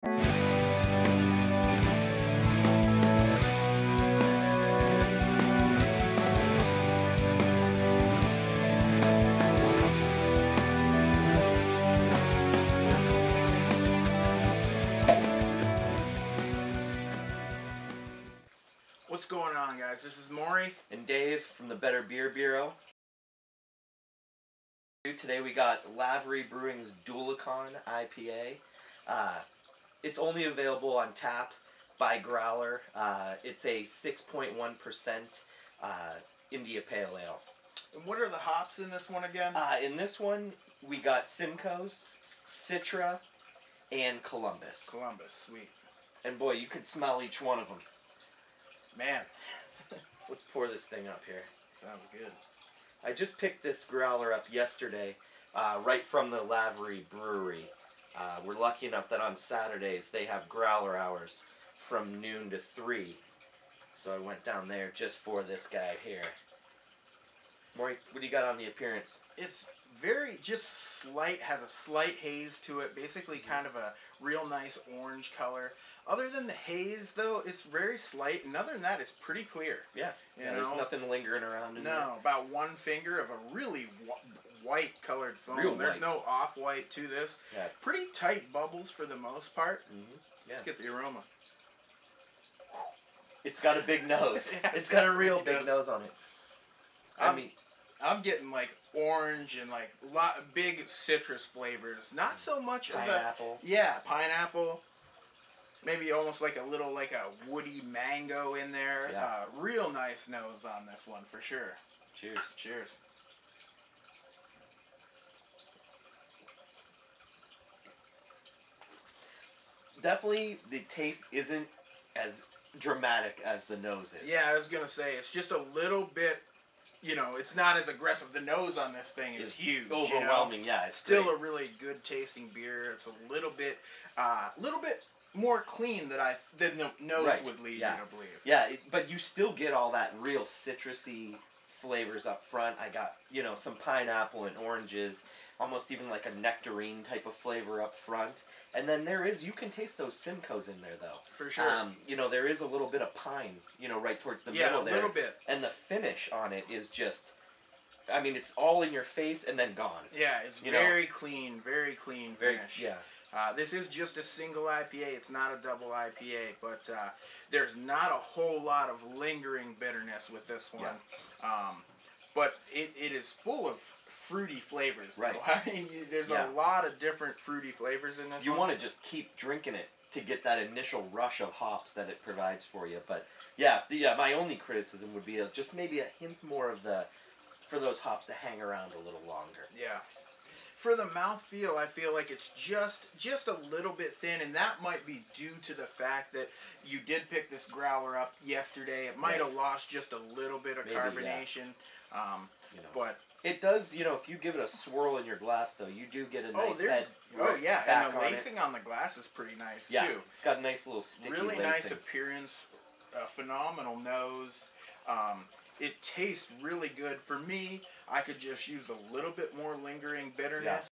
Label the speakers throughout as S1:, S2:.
S1: What's going on, guys? This is Maury
S2: and Dave from the Better Beer Bureau. Today we got Lavery Brewing's Dulachan IPA. It's only available on tap by Growler. It's a 6.1% India Pale Ale.
S1: And what are the hops in this one again?
S2: In this one, we got Simcoe's, Citra, and Columbus.
S1: Columbus, sweet.
S2: And boy, you could smell each one of them.
S1: Man.
S2: Let's pour this thing up here.
S1: Sounds good.
S2: I just picked this growler up yesterday, right from the Lavery Brewery. We're lucky enough that on Saturdays they have growler hours from noon to 3. So I went down there just for this guy here. Maury, what do you got on the appearance?
S1: It's very just slight, has a slight haze to it, basically kind of a real nice orange color. Other than the haze, though, it's very slight, and other than that, it's pretty clear.
S2: Yeah, there's nothing lingering around in there.
S1: No, about one finger of a really white colored foam.
S2: Real
S1: There's
S2: white.
S1: no off-white to this.
S2: Yeah,
S1: pretty tight bubbles for the most part.
S2: Yeah.
S1: Let's get the aroma.
S2: It's got a big nose.
S1: Yeah,
S2: it's got a real big nose on it.
S1: I'm getting like orange and like big citrus flavors. Not so much
S2: pineapple.
S1: of the pineapple. Maybe almost like a little like a woody mango in there.
S2: Yeah.
S1: Real nice nose on this one for sure.
S2: Cheers.
S1: Cheers.
S2: Definitely, the taste isn't as dramatic as the nose is.
S1: Yeah, I was gonna say it's just a little bit. You know, it's not as aggressive. The nose on this thing is huge.
S2: Overwhelming, yeah. It's
S1: still
S2: great.
S1: a really good tasting beer. It's a little bit more clean than the nose would lead you to believe.
S2: Yeah, but you still get all that real citrusy flavors up front. I got, some pineapple and oranges, almost even like a nectarine type of flavor up front. And then you can taste those Simcoes in there, though.
S1: For sure.
S2: There is a little bit of pine, right towards the middle there.
S1: Yeah, a little bit.
S2: And the finish on it is just, it's all in your face and then gone.
S1: Yeah, it's very clean finish.
S2: Yeah.
S1: This is just a single IPA. It's not a double IPA, but there's not a whole lot of lingering bitterness with this one. Yeah. But it is full of fruity flavors.
S2: Right.
S1: There's a lot of different fruity flavors in this one.
S2: You want to just keep drinking it to get that initial rush of hops that it provides for you. But my only criticism would be just maybe a hint more of for those hops to hang around a little longer.
S1: Yeah. For the mouthfeel, I feel like it's just a little bit thin, and that might be due to the fact that you did pick this growler up yesterday. It might have lost just a little bit of carbonation. But
S2: it does, if you give it a swirl in your glass, though, you do get a nice head.
S1: And the lacing on the glass is pretty nice, too.
S2: It's got a nice little sticky
S1: really
S2: lacing.
S1: Nice appearance, phenomenal nose. It tastes really good. For me, I could just use a little bit more lingering bitterness. Yeah.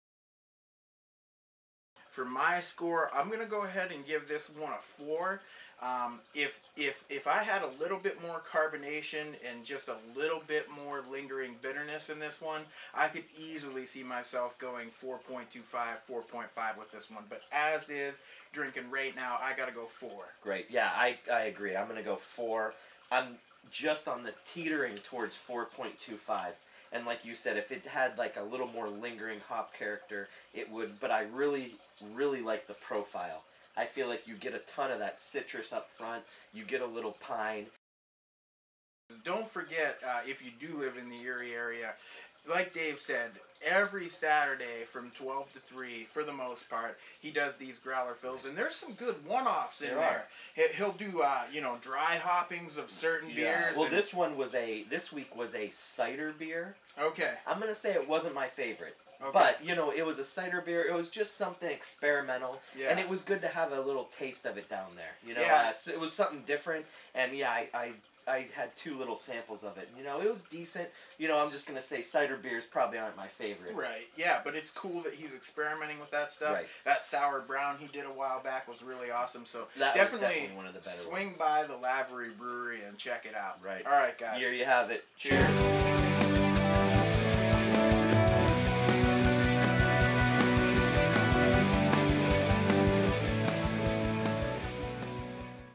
S1: For my score, I'm going to go ahead and give this one a 4. If I had a little bit more carbonation and just a little bit more lingering bitterness in this one, I could easily see myself going 4.25, 4.5 with this one. But as is, drinking right now, I got to go 4.
S2: Great. Yeah, I agree. I'm going to go 4. I'm just on the teetering towards 4.25. And like you said, if it had like a little more lingering hop character, it would. But I really, really like the profile. I feel like you get a ton of that citrus up front. You get a little pine.
S1: Don't forget, if you do live in the Erie area, like Dave said, every Saturday from 12 to 3, for the most part, he does these growler fills, and there's some good one-offs in there. He'll do, dry hoppings of certain beers.
S2: Well, this week was a cider beer.
S1: Okay.
S2: I'm gonna say it wasn't my favorite.
S1: Okay.
S2: But, it was a cider beer. It was just something experimental.
S1: Yeah.
S2: And it was good to have a little taste of it down there.
S1: Yeah.
S2: It was something different. And, I had 2 little samples of it. It was decent. I'm just going to say cider winter beers probably aren't my favorite.
S1: Right, yeah, but it's cool that he's experimenting with that stuff.
S2: Right.
S1: That sour brown he did a while back was really awesome. So
S2: That was definitely one of the better
S1: swing
S2: ones.
S1: by the Lavery Brewery and check it out.
S2: Right.
S1: All right, guys.
S2: Here you have it.
S1: Cheers.